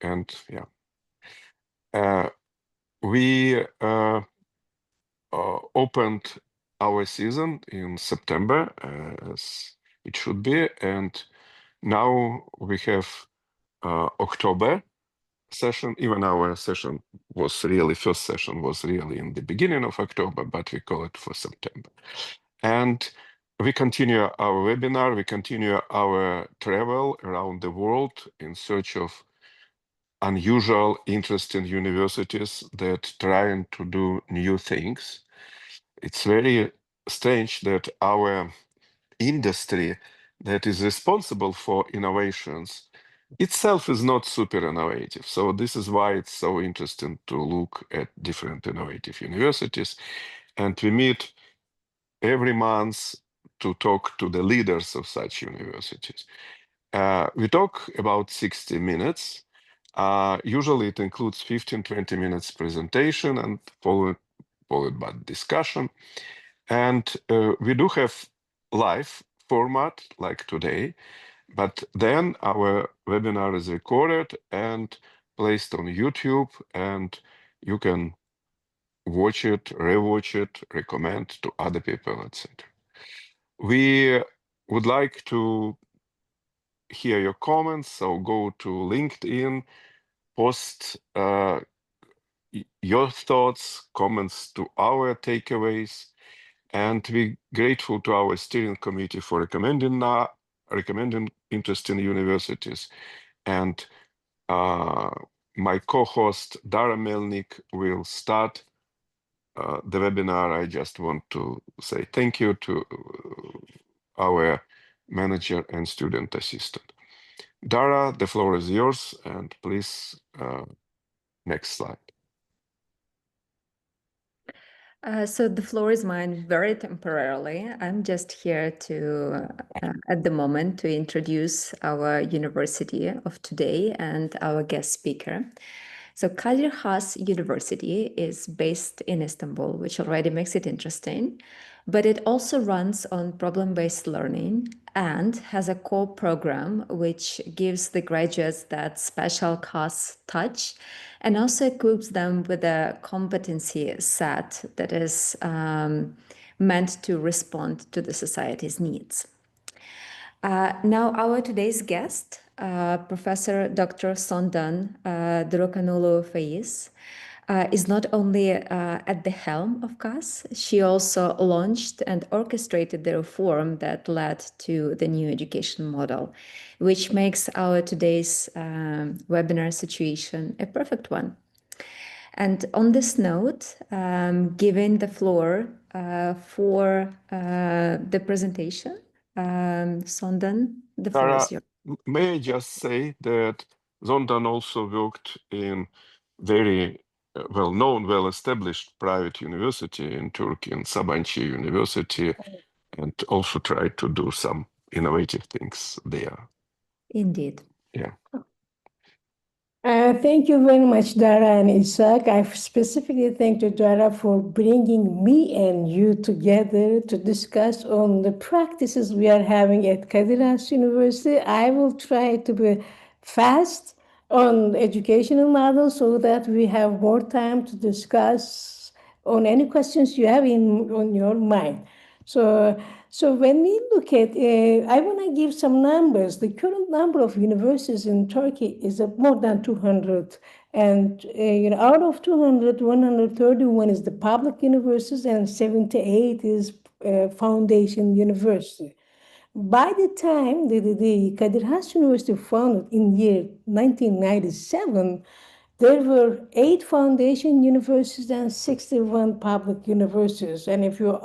And yeah, we opened our season in September, as it should be, and now we have October session. Even our session was really, first session was really in the beginning of October, but we call it for September. And we continue our webinar, we continue our travel around the world in search of unusual, interesting universities that trying to do new things. It's very strange that our industry that is responsible for innovations itself is not super innovative. So this is why it's so interesting to look at different innovative universities. And we meet every month to talk to the leaders of such universities. We talk about 60 minutes. Usually it includes 15-20 minutes presentation and followed by discussion. And we do have live format like today, but then our webinar is recorded and placed on YouTube, and you can watch it, rewatch it, recommend to other people, etc. We would like to hear your comments, so go to LinkedIn, post your thoughts, comments to our takeaways, and we're grateful to our steering committee for recommending interesting universities. And my co-host Dara Melnik will start the webinar. I just want to say thank you to our manager and student assistant. Dara, the floor is yours, and please, next slide. So the floor is mine very temporarily. I'm just here to, at the moment, to introduce our university of today and our guest speaker. So Kadir Has University is based in Istanbul, which already makes it interesting, but it also runs on problem-based learning and has a core program which gives the graduates that special KHAS touch and also equips them with a competency set that is meant to respond to the society's needs. Now, our today's guest, Professor Dr. Sondan Durukanoğlu Feyiz, is not only at the helm of KHAS, she also launched and orchestrated the reform that led to the new education model, which makes our today's webinar situation a perfect one. And on this note, giving the floor for the presentation, Sondan, the floor is yours. May I just say that Sondan also worked in very well-known, well-established private university in Turkey, in Sabancı University, and also tried to do some innovative things there. Indeed. Yeah. Thank you very much, Dara and Isaac. I specifically thank you, Dara, for bringing me and you together to discuss on the practices we are having at Kadir Has University. I will try to be fast on the educational model so that we have more time to discuss on any questions you have on your mind. So when we look at, I want to give some numbers. The current number of universities in Turkey is more than 200. And out of 200, 131 is the public universities and 78 is foundation university. By the time the Kadir Has University founded in year 1997, there were 8 foundation universities and 61 public universities. And if you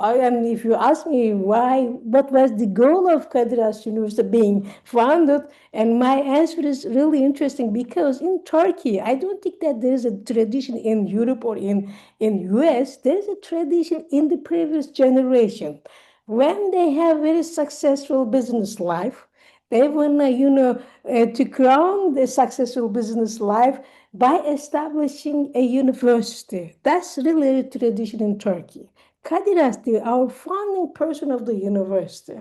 ask me what was the goal of Kadir Has University being founded, and my answer is really interesting because in Turkey, I don't think that there is a tradition in Europe or in US. There is a tradition in the previous generation. When they have very successful business life, they want to crown the successful business life by establishing a university. That's really a tradition in Turkey. Kadir Has, our founding person of the university,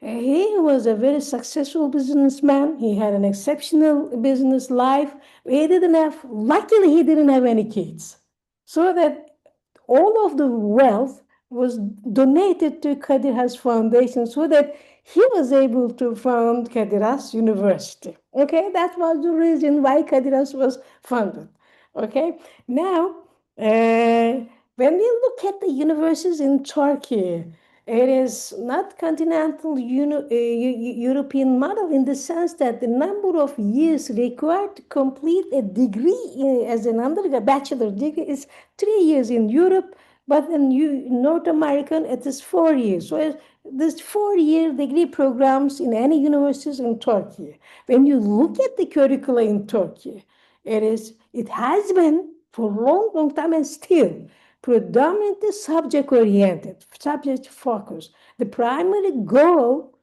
He was a very successful businessman. He had an exceptional business life. Luckily, he didn't have any kids. So that all of the wealth was donated to Kadir Has Foundation so that he was able to found Kadir Has University. Okay, that was the reason why Kadir Has was founded. Okay, now when we look at the universities in Turkey, it is not continental European model in the sense that the number of years required to complete a degree as an undergrad bachelor degree is 3 years in Europe, but in North American it is 4 years. So there's 4-year degree programs in any universities in Turkey. When you look at the curricula in Turkey, it has been for a long time and still predominantly subject-oriented, subject-focused. The primary goal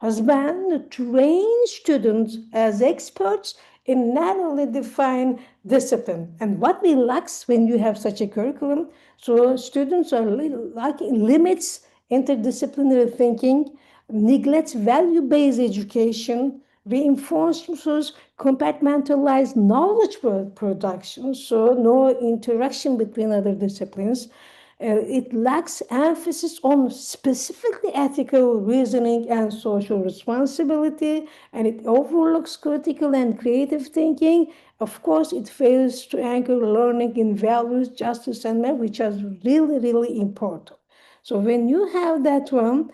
has been to train students as experts in narrowly defined discipline. And what we lack when you have such a curriculum, so students are lacking limits interdisciplinary thinking, neglects value-based education, reinforces compartmentalized knowledge production, so no interaction between other disciplines. It lacks emphasis on specifically ethical reasoning and social responsibility, and it overlooks critical and creative thinking. Of course, it fails to anchor learning in values, justice, and merit, which is really, really important. So when you have that one,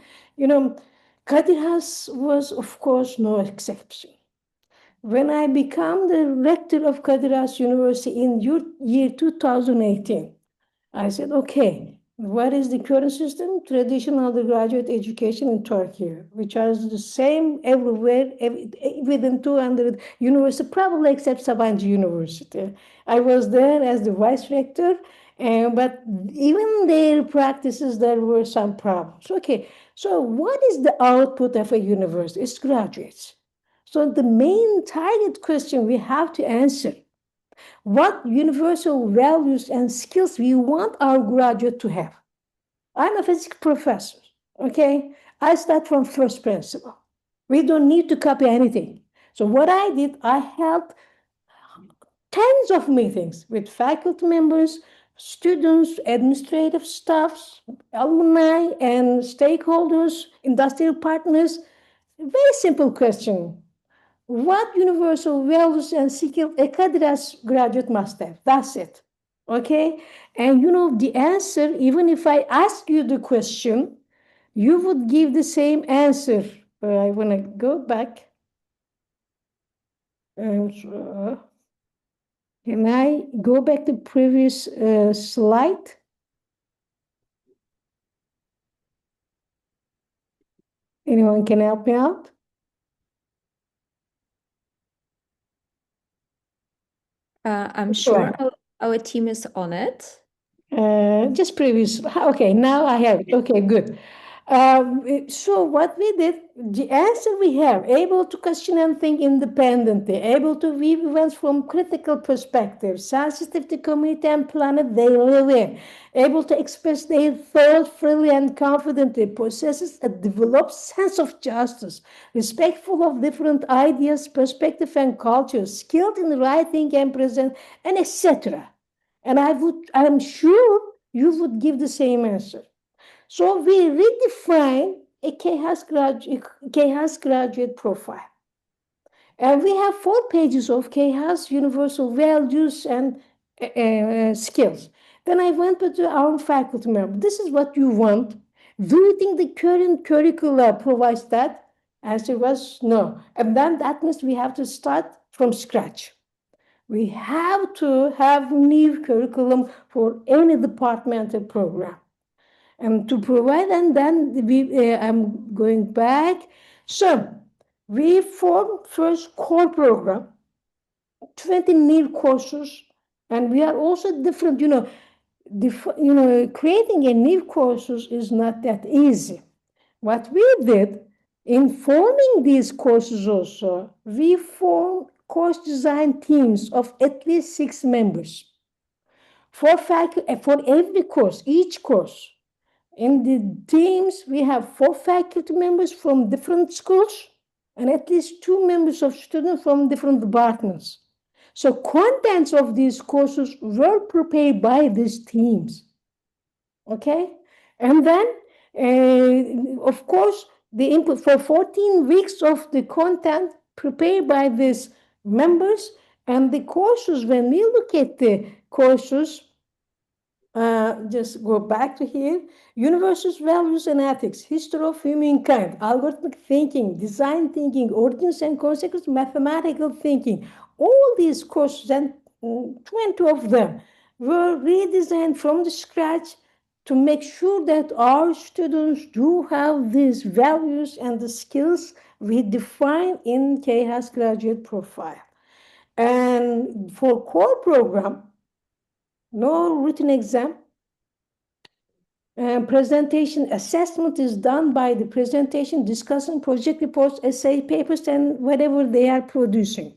Kadir Has was, of course, no exception. When I became the rector of Kadir Has University in year 2018, I said, okay, what is the current system? Traditional undergraduate education in Turkey, which is the same everywhere, within 200 universities, probably except Sabancı University. I was there as the vice rector, but even their practices, there were some problems. Okay, so what is the output of a university? It's graduates. So the main target question we have to answer, what universal values and skills we want our graduate to have. I'm a physics professor, okay? I start from first principle. We don't need to copy anything. So what I did, I held tens of meetings with faculty members, students, administrative staffs, alumni, and stakeholders, industrial partners. Very simple question. What universal values and skills a Kadir Has graduate must have? That's it. Okay? And the answer, even if I ask you the question, you would give the same answer. I want to go back. Can I go back to previous slide? Anyone can help me out? I'm sure our team is on it. Just previous. Okay, now I have it. Okay, good. So what we did, the answer we have, able to question and think independently, able to view events from critical perspectives, sensitive to community and planet they live in, able to express their thoughts freely and confidently, possesses a developed sense of justice, respectful of different ideas, perspective and cultures, skilled in writing and present, and etc. And I'm sure you would give the same answer. So we redefine a KHAS graduate profile. And we have 4 pages of KHAS universal values and skills. Then I went to our faculty member. This is what you want. Do you think the current curricula provides that? Answer was no. And then that means we have to start from scratch. We have to have new curriculum for any departmental program. And to provide, and then I'm going back. So we formed first core program, 20 new courses, and we are also different. Creating a new courses is not that easy. What we did in forming these courses also, we formed course design teams of at least 6 members for every course, each course. In the teams, we have 4 faculty members from different schools and at least 2 members of students from different departments. So contents of these courses were prepared by these teams. Okay? And then, of course, the input for 14 weeks of the content prepared by these members, and the courses, when we look at the courses, just go back to here. Universal values and ethics, history of humankind, algorithmic thinking, design thinking, origins and consequences, mathematical thinking. All these courses, and 20 of them, were redesigned from the scratch to make sure that our students do have these values and the skills we define in KHAS graduate profile. And for core program, no written exam. Presentation assessment is done by the presentation, discussion, project reports, essay papers, and whatever they are producing.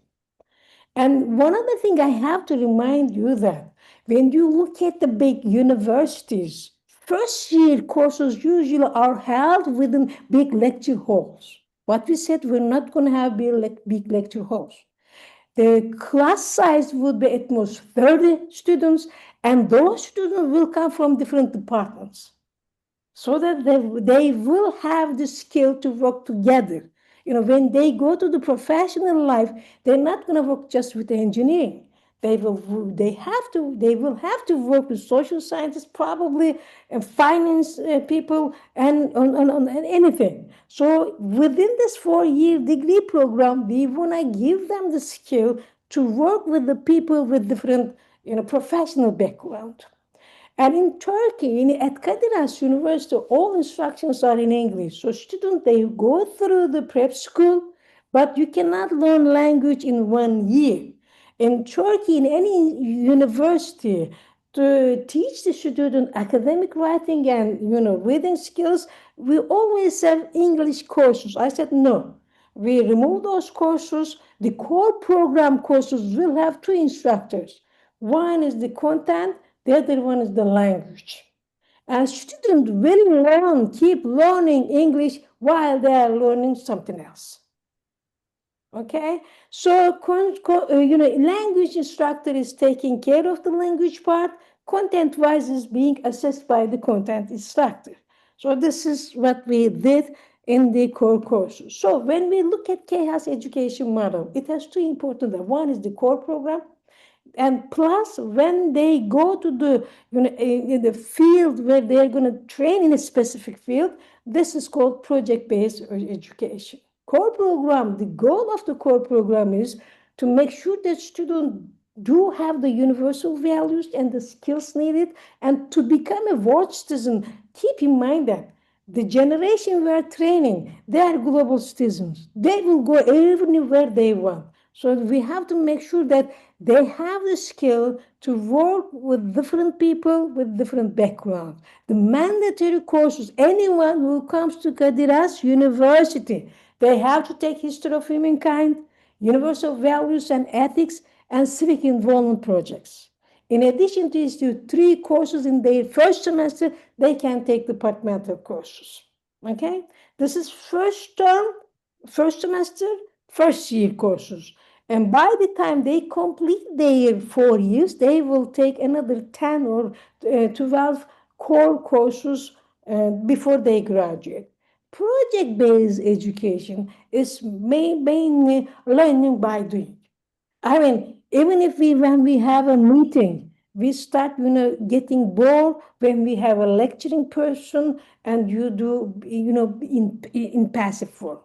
And one other thing I have to remind you that when you look at the big universities, first year courses usually are held within big lecture halls. What we said, we're not going to have big lecture halls. The class size would be at most 30 students, and those students will come from different departments so that they will have the skill to work together. When they go to the professional life, they're not going to work just with the engineering. They will have to work with social scientists, probably, and finance people, and on anything. So within this 4-year degree program, we want to give them the skill to work with the people with different professional background. And in Turkey, at Kadir Has University, all instructions are in English. So students, they go through the prep school, but you cannot learn language in 1 year. In Turkey, in any university, to teach the student academic writing and reading skills, we always have English courses. I said no. We remove those courses. The core program courses will have 2 instructors. One is the content, the other one is the language. And students will keep learning English while they are learning something else. Okay, so language instructor is taking care of the language part. Content-wise is being assessed by the content instructor. So this is what we did in the core courses. So when we look at KHAS education model, it has 2 important. One is the core program, and plus when they go to the in the field where they're going to train in a specific field, this is called project-based education. Core program, the goal of the core program is to make sure that students do have the universal values and the skills needed, and to become a world citizen. Keep in mind that the generation we are training, they are global citizens. They will go everywhere they want. So we have to make sure that they have the skill to work with different people with different backgrounds. The mandatory courses, anyone who comes to Kadir Has University, they have to take history of humankind, universal values and ethics, and civic involvement projects. In addition to these 3 courses in their first semester, they can take departmental courses. Okay? This is first term, first semester, first year courses. And by the time they complete their 4 years, they will take another 10 or 12 core courses before they graduate. Project-based education is mainly learning by doing. I mean, even if when we have a meeting, we start, getting bored when we have a lecturing person and you do, in passive form.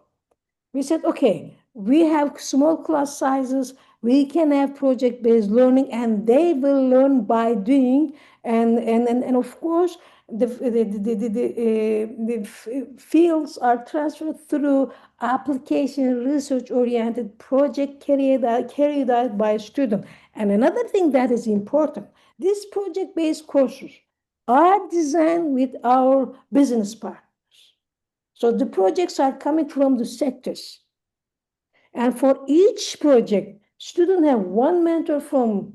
We said, okay, we have small class sizes, we can have project-based learning, and they will learn by doing, and of course, the fields are transferred through application research-oriented project carried out by students. And another thing that is important, these project-based courses are designed with our business partners. So the projects are coming from the sectors. And for each project, students have 1 mentor from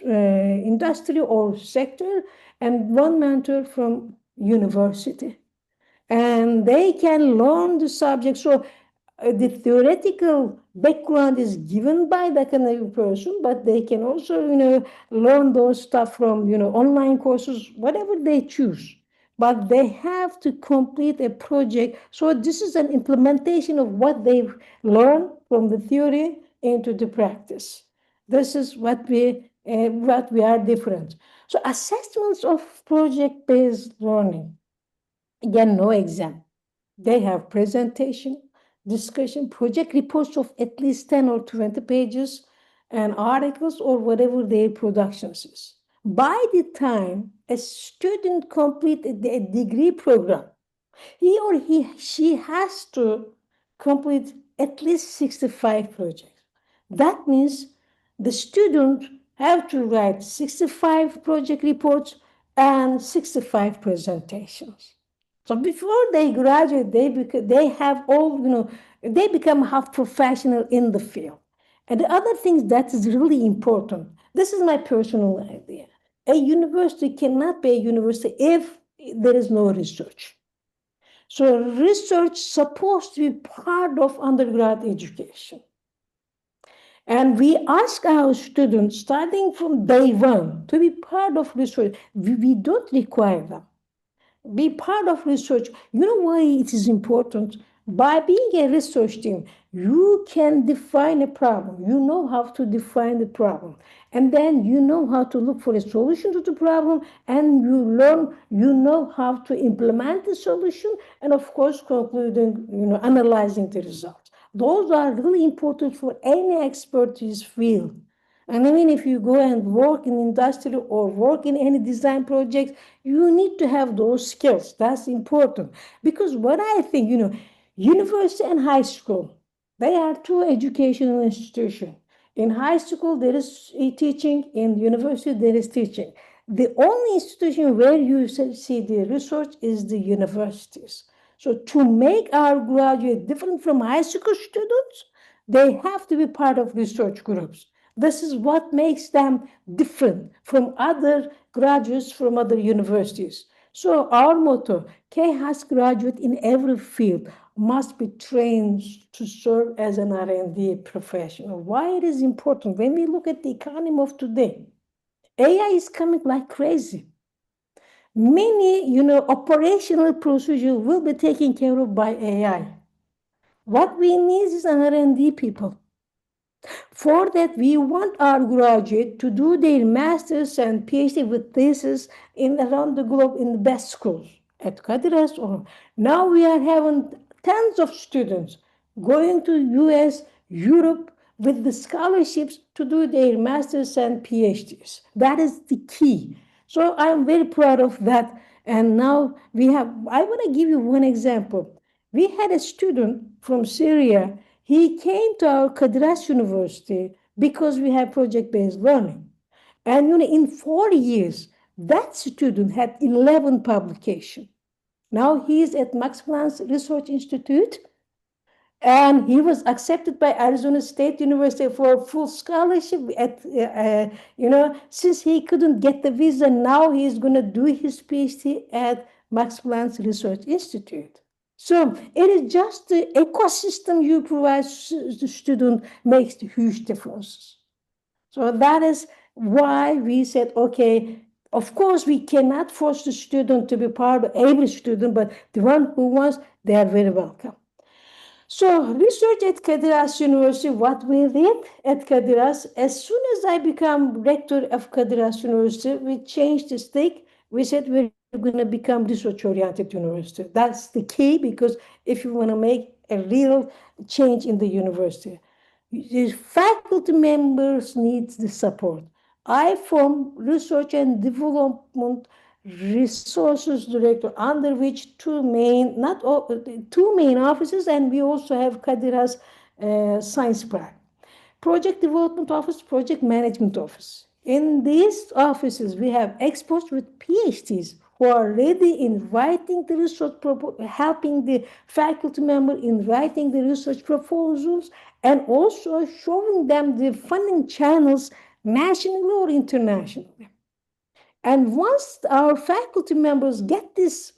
industry or sector and 1 mentor from university. And they can learn the subject. So the theoretical background is given by the academic person, but they can also, learn those stuff from, online courses, whatever they choose. But they have to complete a project. So this is an implementation of what they've learned from the theory into the practice. This is what we are different. So assessments of project-based learning. Again, no exam. They have presentation, discussion, project reports of at least 10 or 20 pages, and articles or whatever their productions is. By the time a student completes a degree program, she has to complete at least 65 projects. That means the student have to write 65 project reports and 65 presentations. So before they graduate, they have all, they become half professional in the field. And the other thing that is really important, this is my personal idea. A university cannot be a university if there is no research. So research supposed to be part of undergrad education. And we ask our students, starting from day one, to be part of research. We don't require them. Be part of research. You know why it is important? By being a research team, you can define a problem. You know how to define the problem. And then you know how to look for a solution to the problem, and you know how to implement the solution, and of course, concluding, analyzing the results. Those are really important for any expertise field. And even if you go and work in industry or work in any design project, you need to have those skills. That's important. Because what I think, university and high school, they are two educational institutions. In high school, there is teaching. In university, there is teaching. The only institution where you see the research is the universities. So to make our graduates different from high school students, they have to be part of research groups. This is what makes them different from other graduates from other universities. So our motto, KHAS graduate in every field must be trained to serve as an R&D professional. Why it is important? When we look at the economy of today, AI is coming like crazy. Many, operational procedures will be taken care of by AI. What we need is an R&D people. For that, we want our graduates to do their master's and PhD with thesis around the globe in the best schools. At Kadir Has, now we are having tons of students going to US, Europe with the scholarships to do their master's and PhDs. That is the key. So I'm very proud of that. And now I want to give you one example. We had a student from Syria. He came to our Kadir Has University because we have project-based learning. And in 4 years, that student had 11 publications. Now he is at Max Planck Research Institute, and he was accepted by Arizona State University for full scholarship. Since he couldn't get the visa, now he's going to do his PhD at Max Planck Research Institute. So it is just the ecosystem you provide the student makes the huge differences. So that is why we said, okay, of course we cannot force the student to be part of every student, but the one who wants, they are very welcome. So research at Kadir Has University, what we did at Kadir Has, as soon as I became rector of Kadir Has University, we changed the stick. We said we're going to become research-oriented university. That's the key, because if you want to make a real change in the university, the faculty members need the support. I form research and development resources director, under which two main offices, and we also have Kadir Has Science Park. Project Development Office, Project Management Office. In these offices, we have experts with PhDs who are ready in writing the research helping the faculty member in writing the research proposals, and also showing them the funding channels nationally or internationally. And once our faculty members get this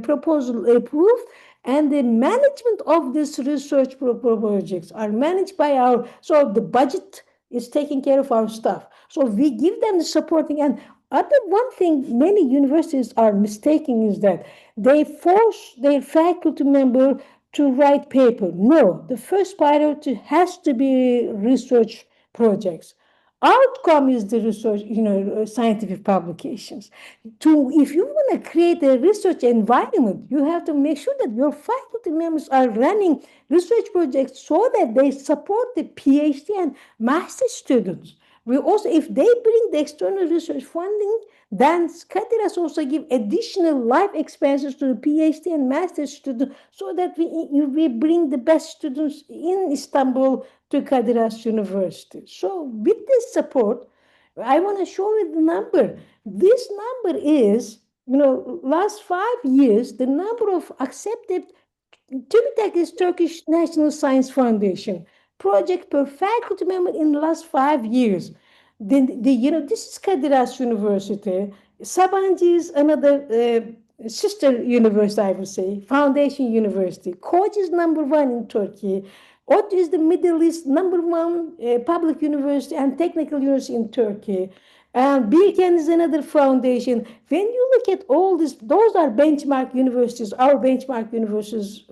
proposal approved, and the management of this research projects are managed by so the budget is taking care of our staff. So we give them the supporting. And one thing many universities are mistaking is that they force their faculty member to write paper. No, the first priority has to be research projects. Outcome is the research, scientific publications. If you want to create a research environment, you have to make sure that your faculty members are running research projects so that they support the PhD and master students. We also, if they bring the external research funding, then Kadir Has also give additional life expenses to the PhD and master students so that we bring the best students in Istanbul to Kadir Has University. So with this support, I want to show you the number. This number is, last 5 years, the number of accepted TÜBİTAK is Turkish National Science Foundation project per faculty member in the last 5 years. This is Kadir Has University. Sabancı is another sister university, I would say, foundation university. Koç is number 1 in Turkey. ODTÜ is the Middle East number 1 public university and technical university in Turkey. And Bilken is another foundation. When you look at all this, those are benchmark universities, our benchmark universities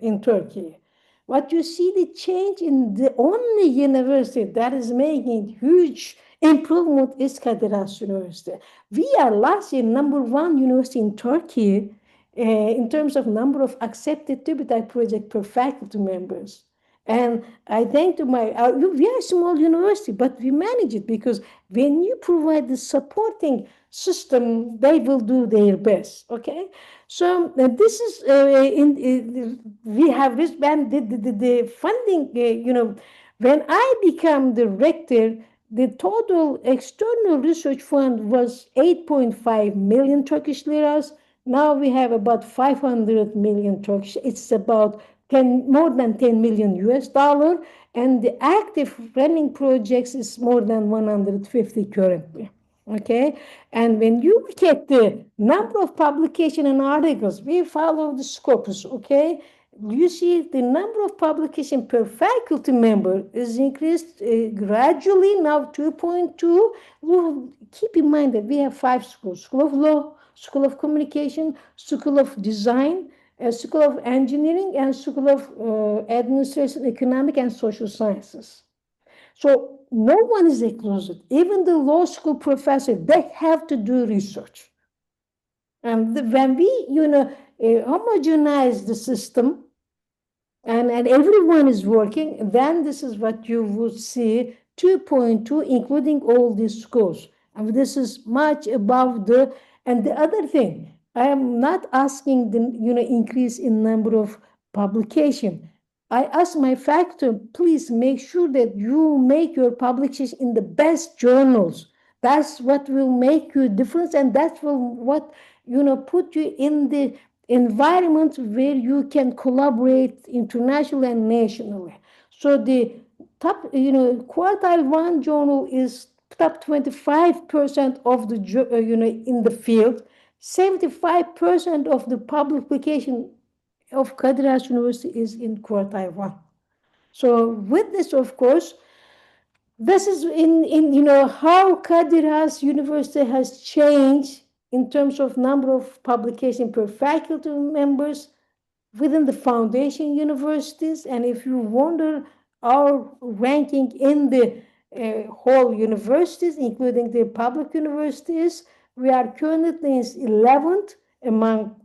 in Turkey. What you see the change in the only university that is making huge improvement is Kadir Has University. We are last year number 1 university in Turkey in terms of number of accepted TÜBİTAK project per faculty members. And I thank to we are a small university, but we manage it because when you provide the supporting system, they will do their best. Okay, so this is we have wristband the funding. When I become the rector, the total external research fund was 8.5 million Turkish liras. Now we have about 500 million Turkish. It's about more than 10 million US dollar, and the active running projects is more than 150 currently. Okay, and when you look at the number of publication and articles, we follow the Scopus. Okay, you see the number of publication per faculty member is increased gradually, now 2.2. Well, keep in mind that we have 5 schools: School of Law, School of Communication, School of Design, School of Engineering, and School of Administration, Economic, and Social Sciences. So no one is excluded. Even the law school professor, they have to do research. And when we, homogenize the system, and everyone is working, then this is what you would see, 2.2, including all these schools. And this is much above and the other thing, I am not asking the increase in number of publication. I ask my faculty, please make sure that you make your publications in the best journals. That's what will make you a difference, and that will put you in the environment where you can collaborate internationally and nationally. So the top, quartile 1 journal is top 25% of the in the field. 75% of the publication of Kadir Has University is in quartile 1. So with this, of course, this is in how Kadir Has University has changed in terms of number of publication per faculty members within the foundation universities. And if you wonder our ranking in the whole universities, including the public universities, we are currently in 11th among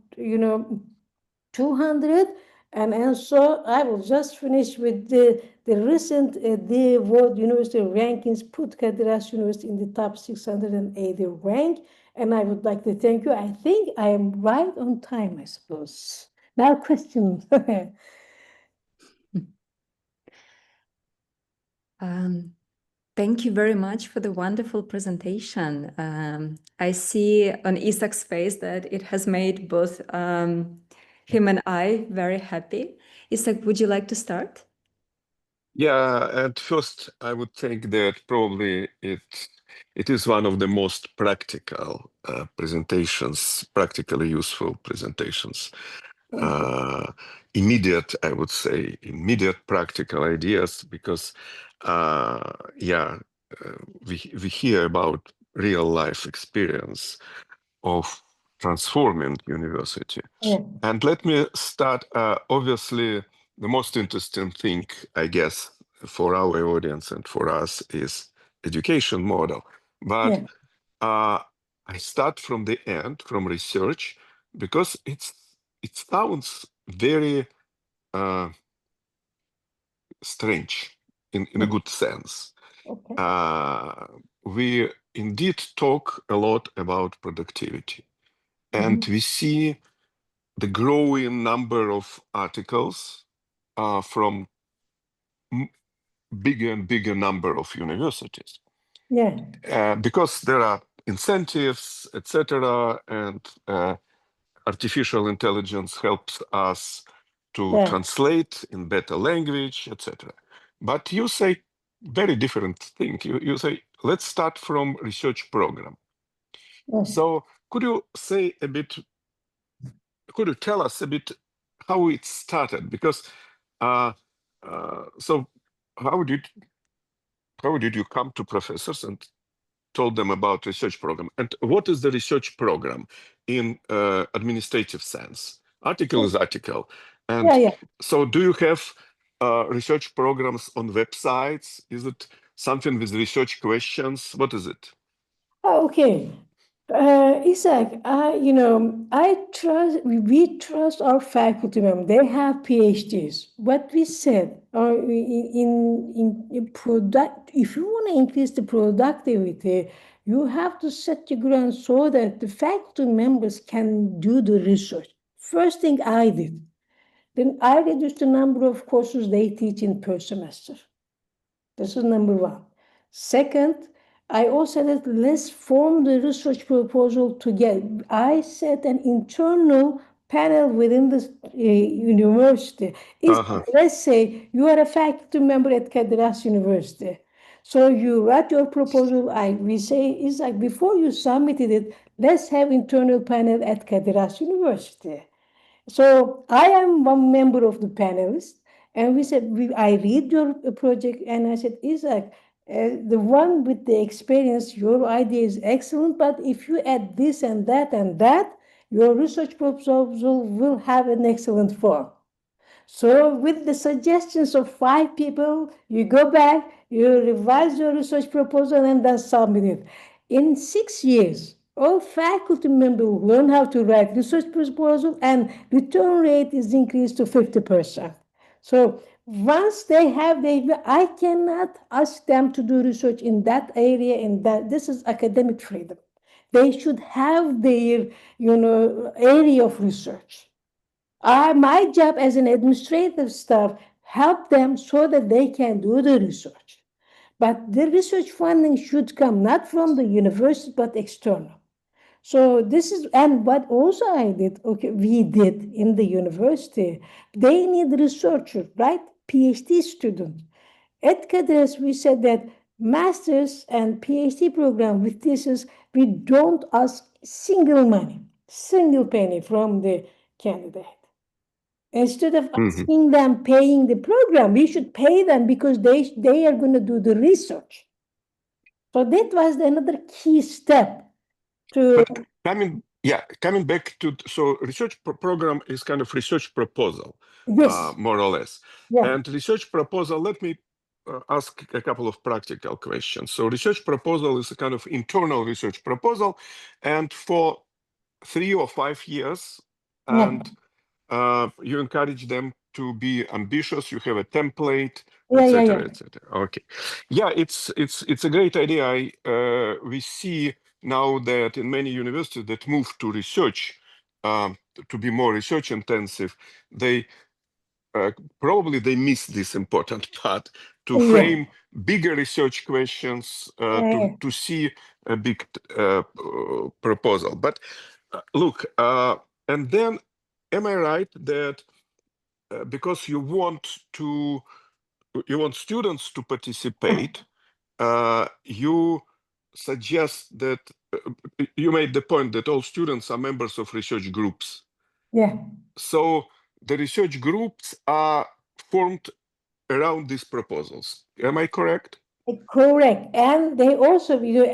200. And so I will just finish with the recent the World University Rankings put Kadir Has University in the top 680 rank. And I would like to thank you. I think I am right on time, I suppose. Now questions. Thank you very much for the wonderful presentation. I see on Isak's face that it has made both him and I very happy. Isak, would you like to start? Yeah, and first I would think that probably it is one of the most practical presentations, practically useful presentations. Immediate, I would say, immediate practical ideas, because we hear about real life experience of transforming university. Yeah. And let me start. Obviously, the most interesting thing, I guess, for our audience and for us is education model. But Yeah. I start from the end, from research, because it sounds very strange in a good sense. Okay. We indeed talk a lot about productivity, and we see the growing number of articles from bigger and bigger number of universities. Yeah. Because there are incentives, etc., and artificial intelligence helps us to Yeah. translate in better language, etc. But you say very different thing. You say, let's start from research program. Yes. So could you tell us a bit how it started? Because so how did you come to professors and told them about research program? And what is the research program in administrative sense? Article is article. And Yeah. so do you have research programs on websites? Is it something with research questions? What is it? Oh, okay. Isaac, we trust our faculty members. They have PhDs. What we said, in product, if you want to increase the productivity, you have to set the ground so that the faculty members can do the research. First thing I did, then I reduced the number of courses they teach in per semester. This is number one. Second, I also said, let's form the research proposal together. I set an internal panel within the university. Let's say you are a faculty member at Kadir Has University. So you write your proposal. We say, it's like before you submitted it, let's have internal panel at Kadir Has University. So I am one member of the panelists, and we said, I read your project, and I said, Isaac, the one with the experience, your idea is excellent, but if you add this and that, your research proposal will have an excellent form. So with the suggestions of 5 people, you go back, you revise your research proposal, and then submit it. In 6 years, all faculty members learn how to write research proposal, and return rate is increased to 50%. So once they have I cannot ask them to do research in that area, this is academic freedom. They should have their, area of research. My job as an administrative staff help them so that they can do the research. But the research funding should come not from the university but external. So this is, and what also we did in the university, they need researchers, right? PhD students. At Kadir, we said that master's and PhD program with thesis, we don't ask single penny from the candidate. Instead of asking them paying the program, we should pay them because they are going to do the research. So that was another key step to. But coming back to, so research program is kind of research proposal, Yes. more or less. Yeah. And research proposal, let me ask a couple of practical questions. So research proposal is a kind of internal research proposal, and for 3 or 5 years, and you encourage them to be ambitious. You have a template, etc., etc. Okay, yeah, it's a great idea. We see now that in many universities that move to research, to be more research intensive, they probably they miss this important part to frame bigger research questions, to see a big proposal. But look, and then, am I right that because you want to you want students to participate, you suggest that you made the point that all students are members of research groups. Yeah. So the research groups are formed around these proposals. Am I correct? Correct. And they also, you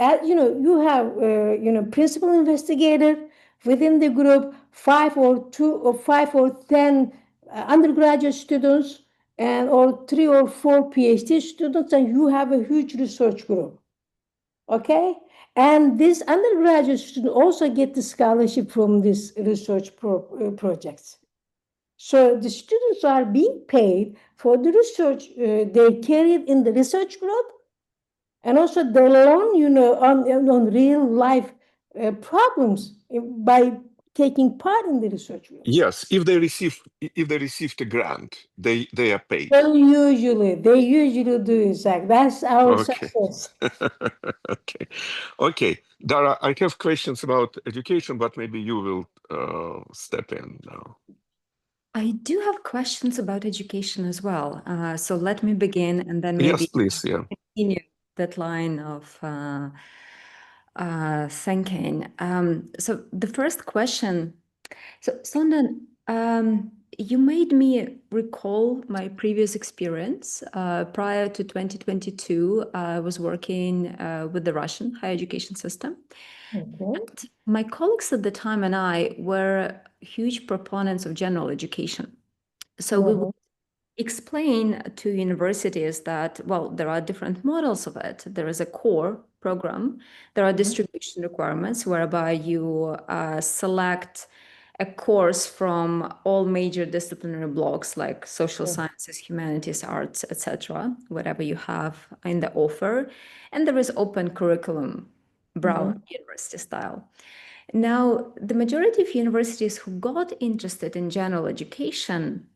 have, principal investigator within the group, 5 or 2 or 5 or 10 undergraduate students, and or 3 or 4 PhD students, and you have a huge research group. Okay? And this undergraduate student also get the scholarship from this research projects. So the students are being paid for the research they carried in the research group, and also they learn, on real life problems by taking part in the research group. Yes, if they received a grant, they are paid. They usually do exactly. That's our success. Okay. Dara, I have questions about education, but maybe you will step in now. I do have questions about education as well. So let me begin, and then maybe Yes, please. Yeah. continue that line of thinking. So the first question. So Sondan, you made me recall my previous experience. Prior to 2022, I was working with the Russian higher education system. Okay. And my colleagues at the time and I were huge proponents of general education. So we would explain to universities that, well, there are different models of it. There is a core program. There are distribution requirements whereby you select a course from all major disciplinary blocks like social sciences, humanities, arts, etc., whatever you have in the offer. And there is open curriculum, Brown University style. Now, the majority of universities who got interested in general education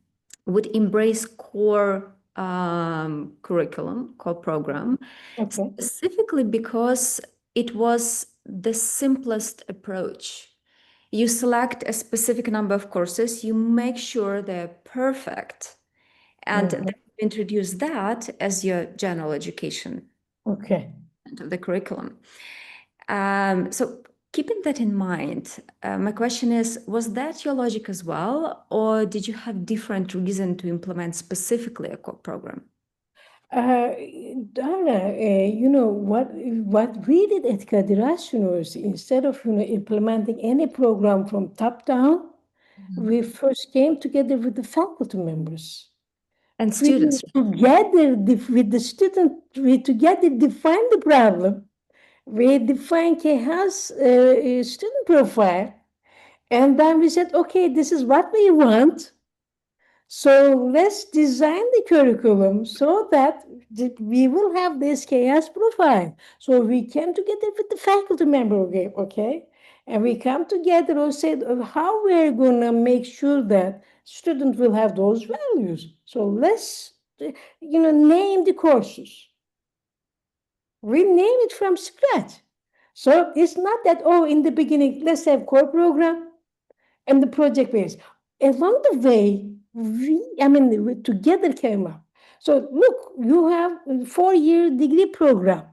would embrace core curriculum, core program, specifically because it was the simplest approach. You select a specific number of courses, you make sure they're perfect, and then introduce that as your general education of the curriculum. So keeping that in mind, my question is, was that your logic as well, or did you have different reason to implement specifically a core program? Dara, what we did at Kadir Has University, instead of implementing any program from top down, we first came together with the faculty members. And students. Together with the student, we together define the problem. We define KHAS student profile. And then we said, okay, this is what we want. So let's design the curriculum so that we will have this KHAS profile. So we came together with the faculty member, okay? And we come together and said how we're going to make sure that students will have those values. So let's, name the courses. We name it from scratch. So it's not that, in the beginning, let's have core program and the project base. Along the way, we together came up. So look, you have a 4-year degree program.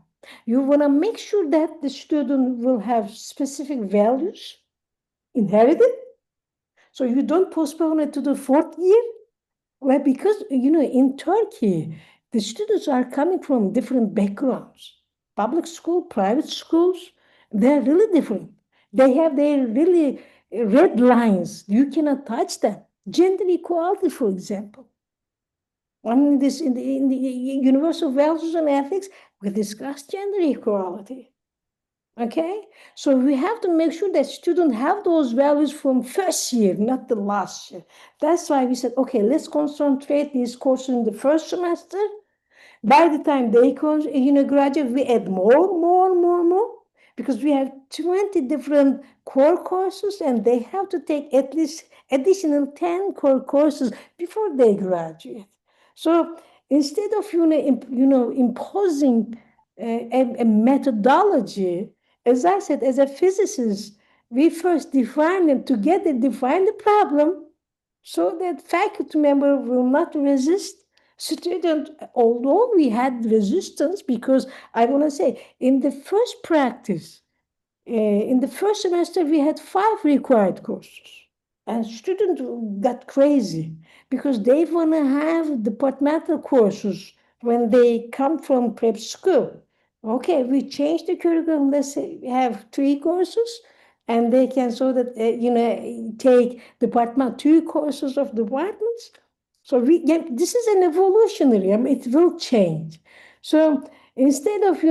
You want to make sure that the student will have specific values inherited. So you don't postpone it to the 4th year. Well, because, in Turkey, the students are coming from different backgrounds. Public school, private schools, they're really different. They have their really red lines. You cannot touch them. Gender equality, for example. In the universal values and ethics, we discuss gender equality. Okay, so we have to make sure that students have those values from first year, not the last year. That's why we said, okay, let's concentrate these courses in the first semester. By the time they graduate, we add more, because we have 20 different core courses, and they have to take at least additional 10 core courses before they graduate. So instead of imposing a methodology, as I said, as a physicist, we first define the problem so that faculty member will not resist. student, although we had resistance, because I want to say, in the first practice, in the first semester, we had 5 required courses. And students got crazy because they want to have departmental courses when they come from prep school. Okay, we changed the curriculum. Let's say we have 3 courses, and they can so that take department 2 courses of departments. So this is an evolutionary. I mean, it will change. So instead of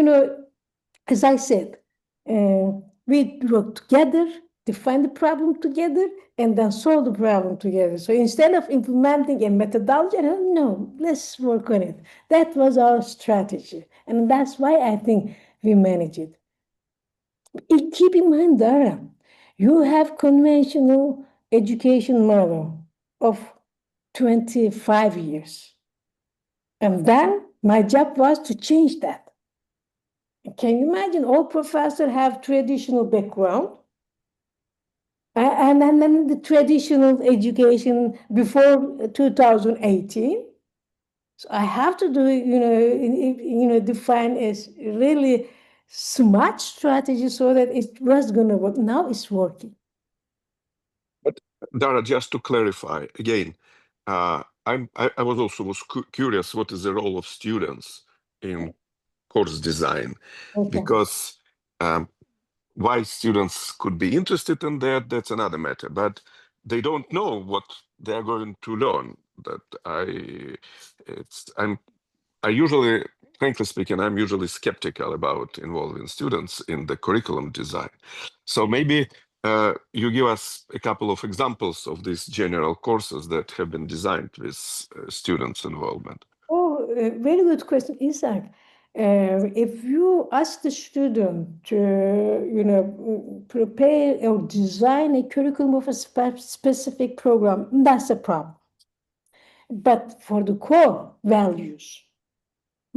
as I said, we work together, define the problem together, and then solve the problem together. So instead of implementing a methodology, no, let's work on it. That was our strategy. And that's why I think we manage it. Keep in mind, Dara, you have conventional education model of 25 years. And then my job was to change that. Can you imagine all professors have traditional background? And then the traditional education before 2018. So I have to do, define a really smart strategy so that it was going to work. Now it's working. But Dara, just to clarify again, I was also curious what is the role of students in course design, because why students could be interested in that's another matter, but they don't know what they're going to learn. I usually, frankly speaking, I'm usually skeptical about involving students in the curriculum design. So maybe you give us a couple of examples of these general courses that have been designed with students' involvement. Oh, very good question, Isaac. If you ask the student to, prepare or design a curriculum of a specific program, that's a problem. But for the core values,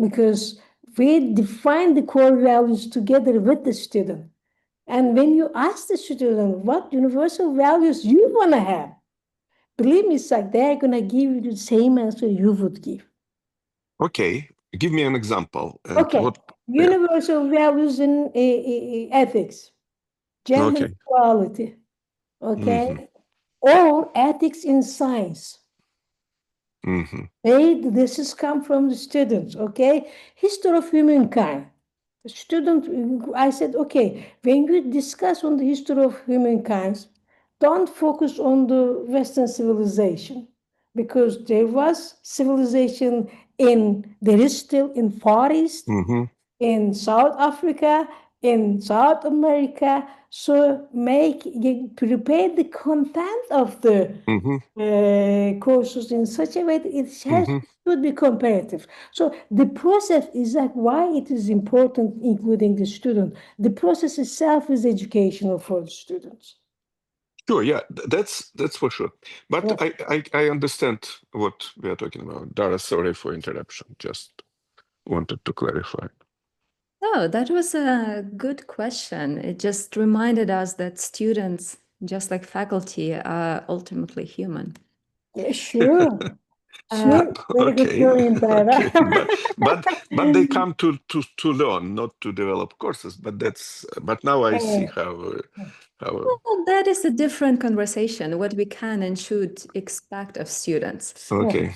because we define the core values together with the student. And when you ask the student what universal values you want to have, believe me, Isaac, they're going to give you the same answer you would give. Okay, give me an example. And okay, universal values in ethics, gender equality, okay, or ethics in science. This has come from the students, okay? History of humankind. The student, I said, okay, when you discuss on the history of humankind, don't focus on the Western civilization, because there was civilization there is still in Far East, in South Africa, in South America. So prepare the content of the courses in such a way that it should be comparative. So the process is like why it is important, including the student. The process itself is educational for the students. Sure, yeah, that's for sure. But I understand what we are talking about. Dara, sorry for interruption. Just wanted to clarify. Oh, that was a good question. It just reminded us that students, just like faculty, are ultimately human. Yeah, sure. Sure, very good point, Dara. But they come to learn, not to develop courses. But now I see how. Well, that is a different conversation. What we can and should expect of students. Okay.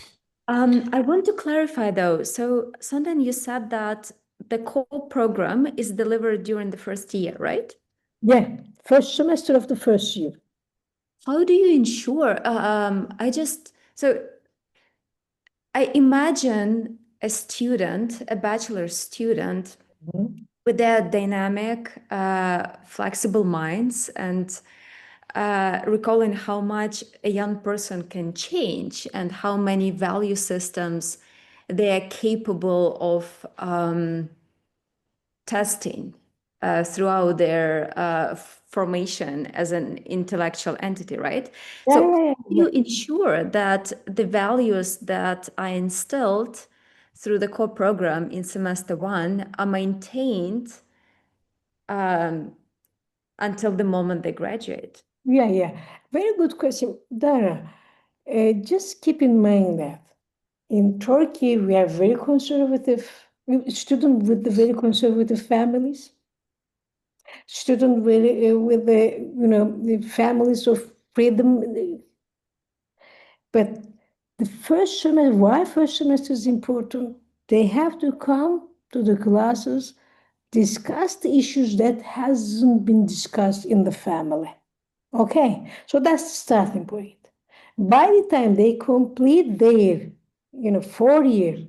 I want to clarify though. So, Sondan, you said that the core program is delivered during the first year, right? Yeah, first semester of the first year. How do you ensure? I imagine a student, a bachelor student, with their dynamic, flexible minds, and recalling how much a young person can change and how many value systems they are capable of testing throughout their formation as an intellectual entity, right? So you ensure that the values that are instilled through the core program in semester 1 are maintained until the moment they graduate. Yeah. Very good question, Dara. Just keep in mind that In Turkey, we are very conservative, students with the very conservative families, students with the families of freedom. But the first semester, why first semester is important? They have to come to the classes, discuss the issues that hasn't been discussed in the family. Okay, so that's the starting point. By the time they complete their, 4 year,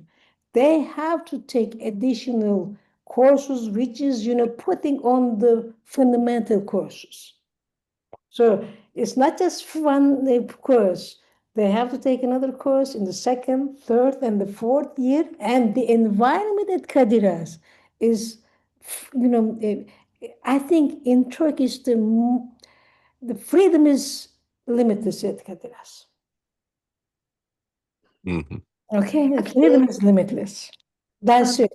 they have to take additional courses, which is, putting on the fundamental courses. So it's not just one course. They have to take another course in the second, third, and the fourth year. And the environment at Kadir Has is, I think in Turkish, the freedom is limitless at Kadir Has. Okay, the freedom is limitless. That's it.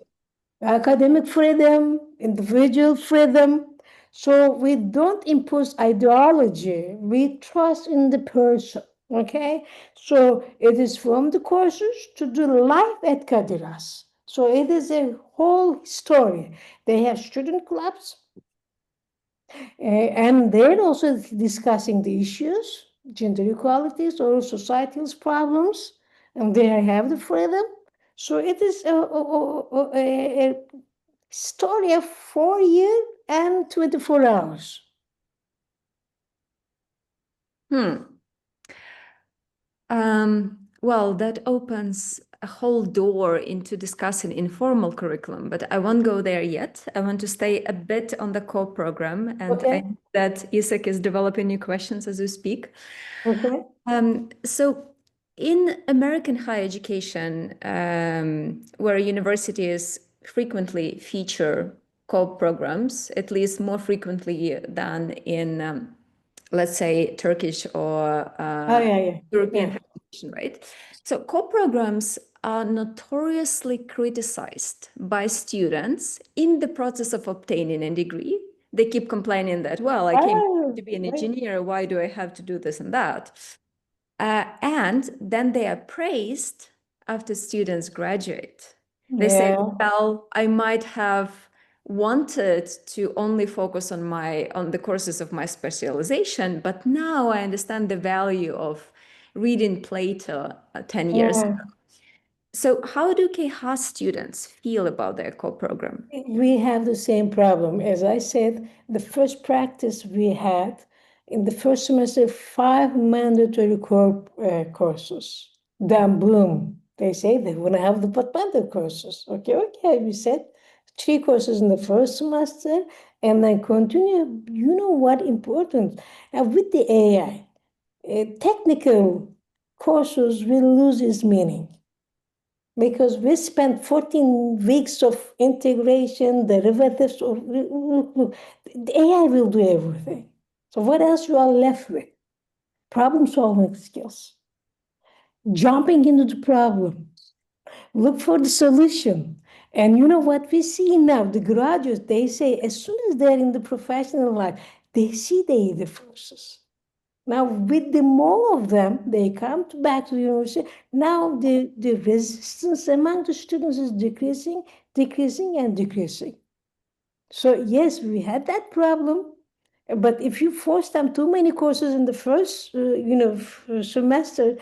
Academic freedom, individual freedom. So we don't impose ideology. We trust in the person. Okay, so it is from the courses to the life at Kadir Has. So it is a whole story. They have student clubs, and they're also discussing the issues, gender equalities or society's problems, and they have the freedom. So it is a story of 4 years and 24 hours. Well, that opens a whole door into discussing informal curriculum, but I won't go there yet. I want to stay a bit on the core program, and Okay. I know that Isak is developing new questions as we speak. Okay. So in American higher education, where universities frequently feature core programs, at least more frequently than in, let's say, Turkish or European higher education, right? So core programs are notoriously criticized by students in the process of obtaining a degree. They keep complaining that, well, I came to be an engineer, why do I have to do this and that? And then they are praised after students graduate. They say, well, I might have wanted to only focus on the courses of my specialization, but now I understand the value of reading Plato 10 years ago. So how do KHAS students feel about their core program? We have the same problem. As I said, the first practice we had in the first semester, 5 mandatory core courses. Then boom, they say they want to have the mandatory courses. Okay, we said 3 courses in the first semester and then continue. You know what important? With the AI, technical courses will lose its meaning. Because we spent 14 weeks of integration, derivatives. Look, the AI will do everything. So what else you are left with? Problem solving skills. Jumping into the problem. Look for the solution. And you know what we see now? The graduates, they say as soon as they're in the professional life, they see the forces. Now, with the more of them, they come back to the university. Now, the resistance among the students is decreasing. So, yes, we had that problem. But if you force them too many courses in the first, semester,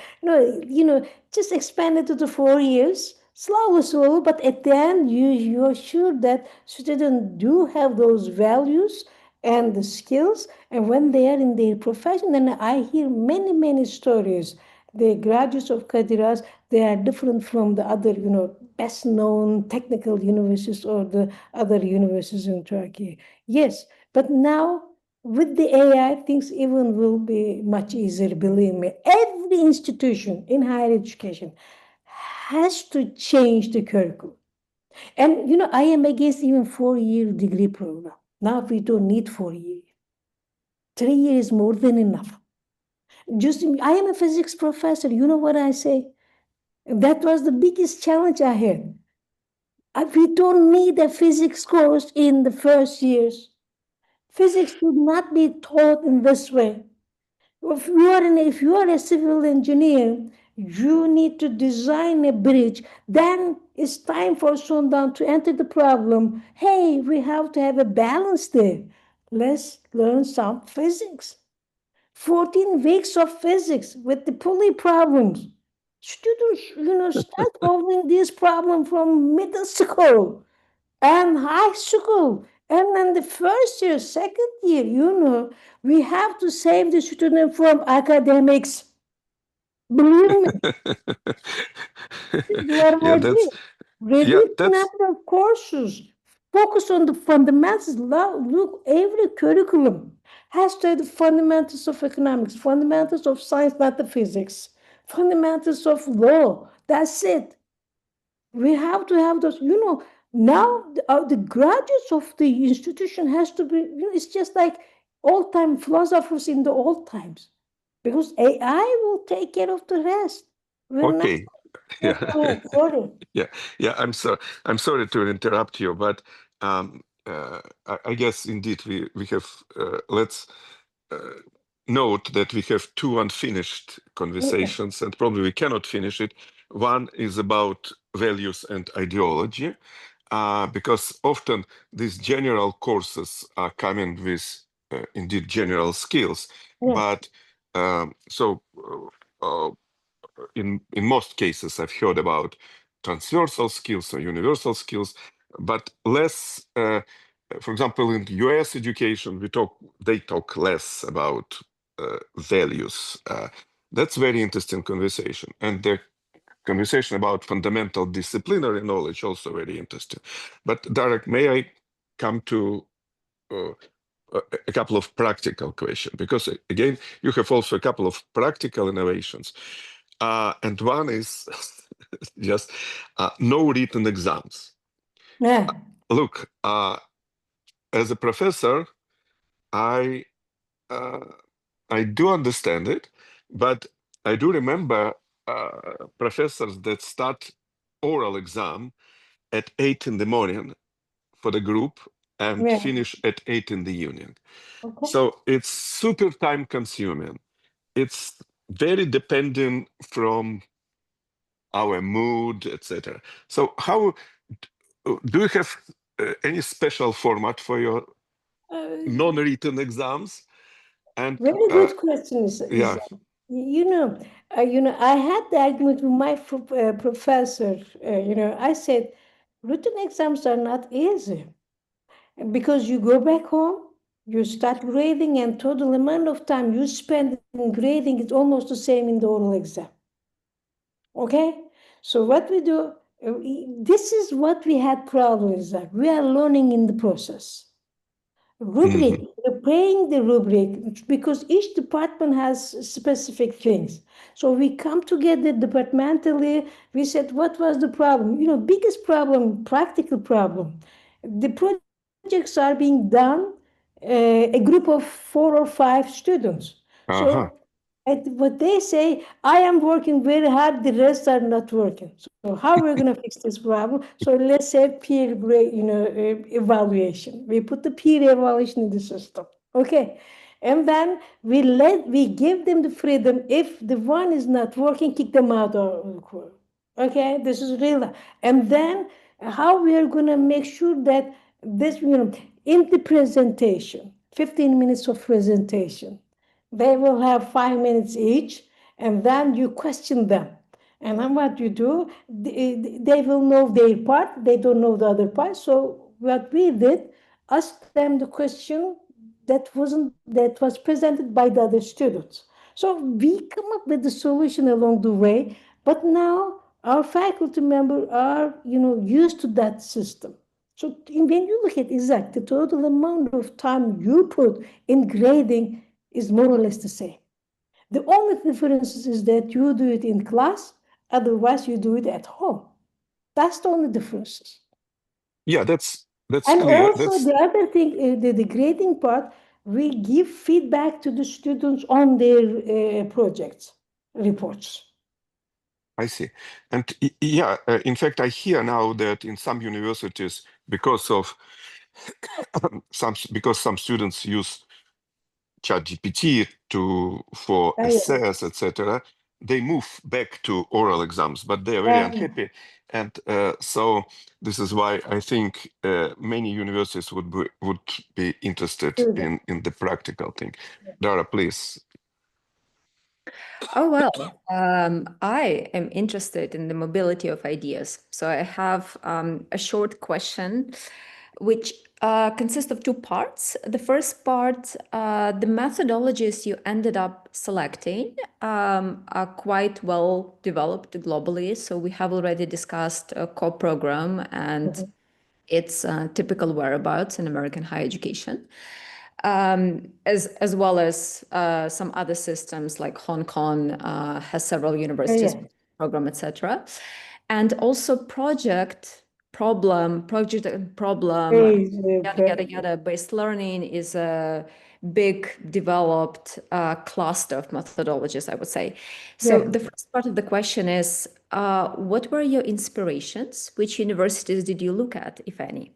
just expand it to the 4 years, slowly. But at the end, you're sure that students do have those values and the skills. And when they are in their profession, and I hear many stories, the graduates of Kadir Has, they are different from the other, best known technical universities or the other universities in Turkey. Yes, but now with the AI, things even will be much easier, believe me. Every institution in higher education has to change the curriculum. And, I am against even 4-year degree program. Now we don't need 4 years. 3 years is more than enough. I am a physics professor. You know what I say? That was the biggest challenge I had. We don't need a physics course in the first years. Physics should not be taught in this way. If you are a civil engineer You need to design a bridge. Then it's time for Sondan to enter the problem. Hey, we have to have a balance there. Let's learn some physics. 14 weeks of physics with the pulley problems. Students, start solving these problems from middle school and high school. And then the first year, second year, we have to save the student from academics. Believe me, what Yeah, I do. Reduce the that's number of courses. Focus on the fundamentals. Look, every curriculum has to have the fundamentals of economics, fundamentals of science, metaphysics, fundamentals of law. That's it. We have to have those. Now the graduates of the institution has to be. It's just like old-time philosophers in the old times, because AI will take care of the rest. We're not. okay. Yes, Yeah. go ahead. Sorry. Yeah. I'm sorry to interrupt you, but I guess indeed we have. Let's note that we have two unfinished Okay. conversations, and probably we cannot finish it. One is about values and ideology, because often these general courses are coming with indeed general skills, Yes. but so. In most cases, I've heard about transversal skills or universal skills, but less. For example, in U.S. education, they talk less about values. That's very interesting conversation, and the conversation about fundamental disciplinary knowledge also very interesting. But Darek, may I come to a couple of practical questions, because again, you have also a couple of practical innovations. And one is just no written exams. Yeah. Look, as a professor, I uh, I do understand it, but I do remember professors that start oral exam at 8 in the morning for the group and Yeah. finish at 8 in the evening. Okay. So it's super time consuming. It's very dependent from our mood, etc. So how do you have any special format for your Uh, non-written exams? And Very good question, yeah, I had the argument with my professor. I said, written exams are not easy because you go back home, you start grading, and total amount of time you spend in grading is almost the same in the oral exam. Okay, so what we do, this is what we had problems that we are learning in the process. Rubric, mhm. preparing the rubric, because each department has specific things. So we come together departmentally. We said, what was the problem? Biggest problem, practical problem. The projects are being done, a group of 4 or 5 students. Uh-huh. So what they say, I am working very hard, the rest are not working. So how we're going to fix this problem? So let's have peer evaluation. We put the peer evaluation in the system. Okay. And then we give them the freedom. If the one is not working, kick them out of the course. Okay, this is real. And then how we are going to make sure that this, in the presentation, 15 minutes of presentation, they will have 5 minutes each, and then you question them. And then what you do, they will know their part, they don't know the other part. So what we did, ask them the question that was presented by the other students. So we come up with the solution along the way, but now our faculty members are, used to that system. So when you look at Isaac, the total amount of time you put in grading is more or less the same. The only difference is that you do it in class, otherwise you do it at home. That's the only difference. Yeah, that's And clear. also the other thing, the grading part, we give feedback to the students on their projects, reports. I see. And yeah, in fact, I hear now that in some universities, because of because some students use ChatGPT for Yeah. essays, etc., they move back to oral exams, but they are very unhappy. And so this is why I think many universities would be interested in the practical thing. Dara, please. Oh, well, I am interested in the mobility of ideas. So I have a short question, which consists of two parts. The first part, the methodologies you ended up selecting are quite well developed globally. So we have already discussed a core program and its typical whereabouts in American higher education. As well as some other systems like Hong Kong has several universities program, etc. And also project and problem, yada, yada, based learning is a big developed cluster of methodologies, I would say. So the first part of the question is, what were your inspirations? Which universities did you look at, if any?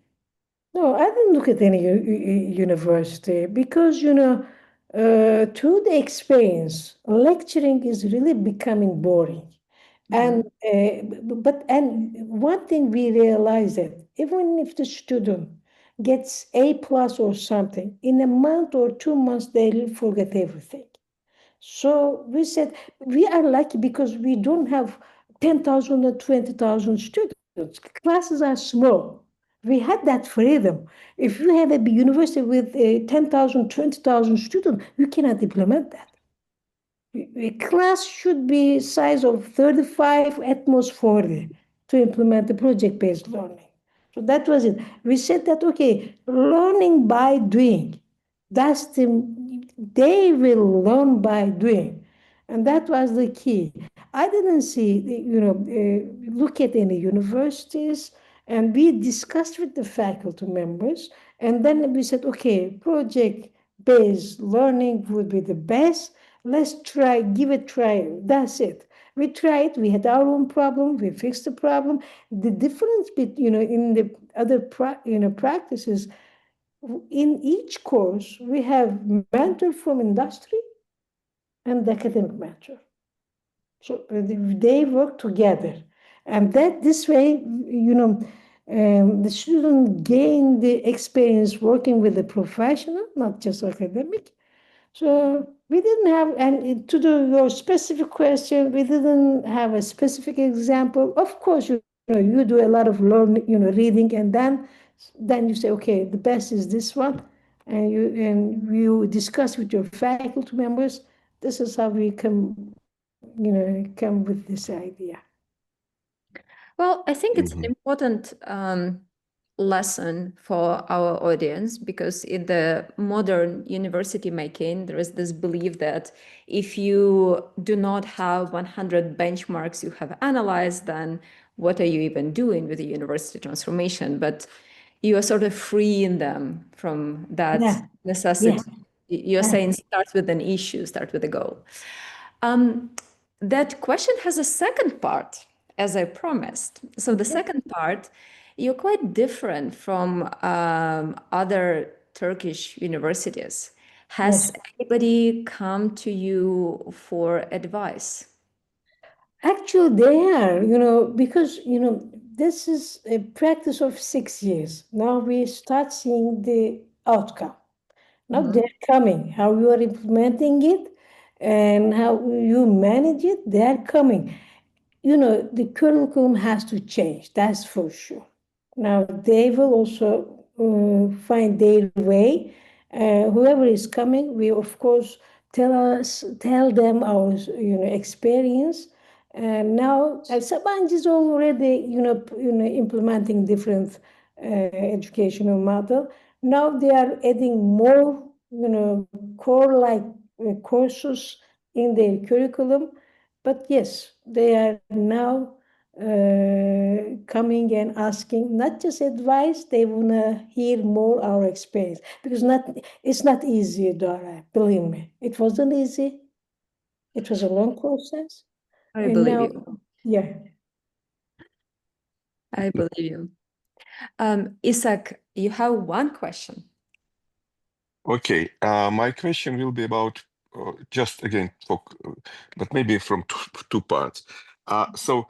No, I didn't look at any university because, through the experience, lecturing is really becoming boring. And one thing we realized that even if the student gets A+ or something, in a month or 2 months, they'll forget everything. So we said we are lucky because we don't have 10,000 or 20,000 students. Classes are small. We had that freedom. If you have a university with 10,000, 20,000 students, you cannot implement that. A class should be size of 35, at most 40 to implement the project-based learning. So that was it. We said that, okay, learning by doing. They will learn by doing. And that was the key. I didn't see, look at any universities, and we discussed with the faculty members. And then we said, okay, project-based learning would be the best. Let's try, give it a try. That's it. We tried, we had our own problem, we fixed the problem. The difference between, in the other practices, in each course, we have mentor from industry and academic mentor. So they work together. And that this way, the student gain the experience working with a professional, not just academic. So we didn't have, and to your specific question, we didn't have a specific example. Of course, you do a lot of learning, reading, and then you say, okay, the best is this one, and you discuss with your faculty members. This is how we come with this idea. Well, I think it's an important lesson for our audience, because in the modern university making, there is this belief that if you do not have 100 benchmarks you have analyzed, then what are you even doing with the university transformation? But you are sort of freeing them from that necessity. You're saying start with an issue, start with a goal. That question has a second part, as I promised. So the second part, you're quite different from other Turkish universities. Has anybody come to you for advice? Actually, they are, because, this is a practice of 6 years. Now we start seeing the outcome. Now they're coming. How you are implementing it and how you manage it, they're coming. The curriculum has to change, that's for sure. Now, they will also find their way. Whoever is coming, we of course tell them our experience. And now, Sabancı is already implementing different educational model. Now they are adding more core like courses in their curriculum. But yes, they are now coming and asking not just advice, they want to hear more our experience, because it's not easy, Dora, believe me. It wasn't easy. It was a long process. I believe you. Yeah. I believe you. Isak, you have one question. Okay, my question will be about just again, but maybe from two parts. So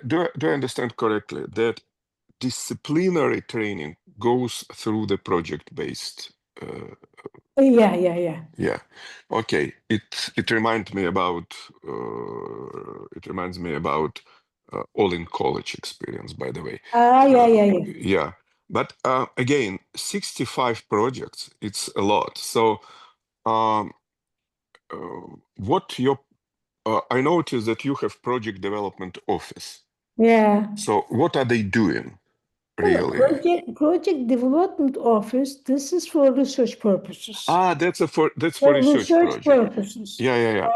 do I understand correctly that disciplinary training goes through the project-based? Yeah. Yeah. Okay. It reminds me about all in college experience, by the way. Yeah. Yeah. But again, 65 projects, it's a lot. So what your I noticed that you have project development office. Yeah. So what are they doing No, really? project development office, this is for research purposes. That's for For research research project. purposes. Yeah.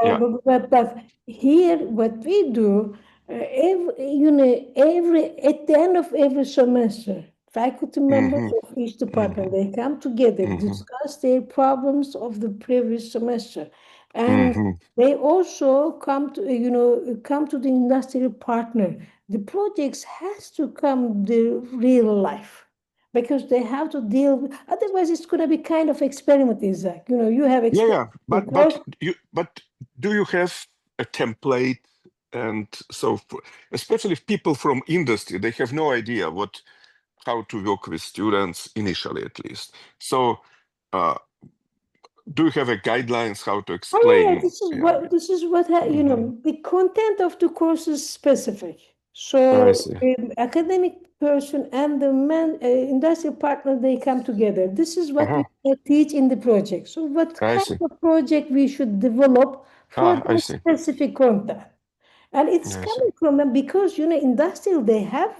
But here, what we do, at the end of every semester, faculty members of each department, they come together, discuss their problems of the previous semester, and they also come to the industrial partner. The projects has to come the real life, because they have to deal with, otherwise it's going to be kind of experiment, Isaac. You have experience. But do you have a template? And so especially if people from industry, they have no idea how to work with students initially, at least. So do you have a guidelines how to explain? Yeah, this is what the content of the course is specific. I So see. academic person and the industrial partner, they come together. This is what we teach in the project. So what I kind see. of project we should develop for I that see. specific content. And it's I see. coming from them because, industrial, they have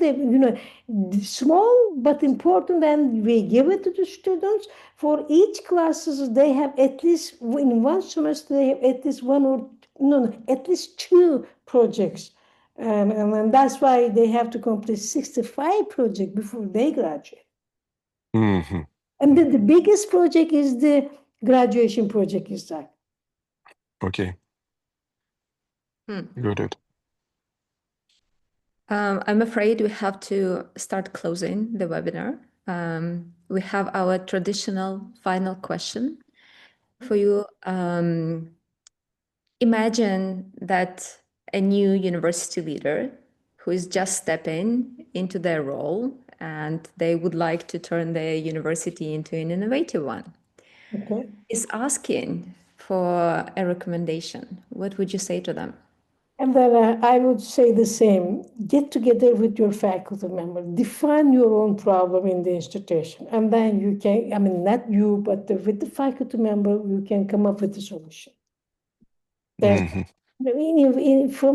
small but important, and we give it to the students. For each classes, they have at least, in one semester, they have at least one or, no, at least two projects. And that's why they have to complete 65 projects before they graduate. And then the biggest project is the graduation project, is that. Okay. Got it. I'm afraid we have to start closing the webinar. We have our traditional final question for you. Imagine that a new university leader who is just stepping into their role and they would like to turn their university into an innovative one, is asking for a recommendation. What would you say to them? And then I would say the same. Get together with your faculty member. Define your own problem in the institution. And then you can, not you, but with the faculty member, you can come up with a solution. From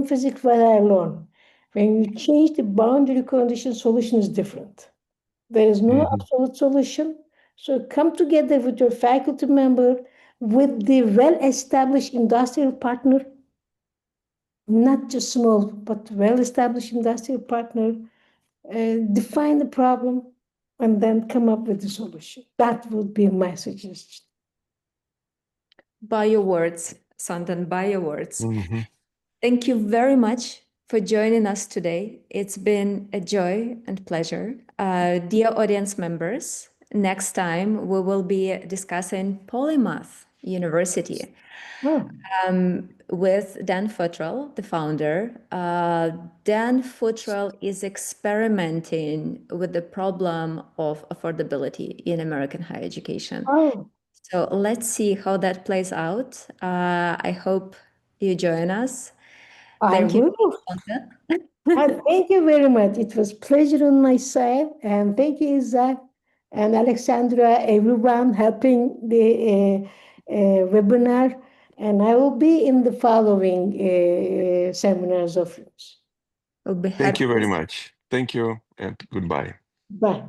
physics, what I learned, when you change the boundary condition, solution is different. There is no absolute solution. So come together with your faculty member, with the well-established industrial partner, not just small, but well-established industrial partner, define the problem, and then come up with the solution. That would be my suggestion. By your words, Sondan, by your words. Thank you very much for joining us today. It's been a joy and pleasure. Dear audience members, next time we will be discussing Polymath University. With Dan Futrell, the founder. Dan Futrell is experimenting with the problem of affordability in American higher education. So let's see how that plays out. I hope you join us. Thank you. And thank you very much. It was a pleasure on my side. And thank you, Isaac and Alexandra, everyone helping the webinar. And I will be in the following seminars of yours. We'll be happy. Thank you very much. Thank you and goodbye. Bye.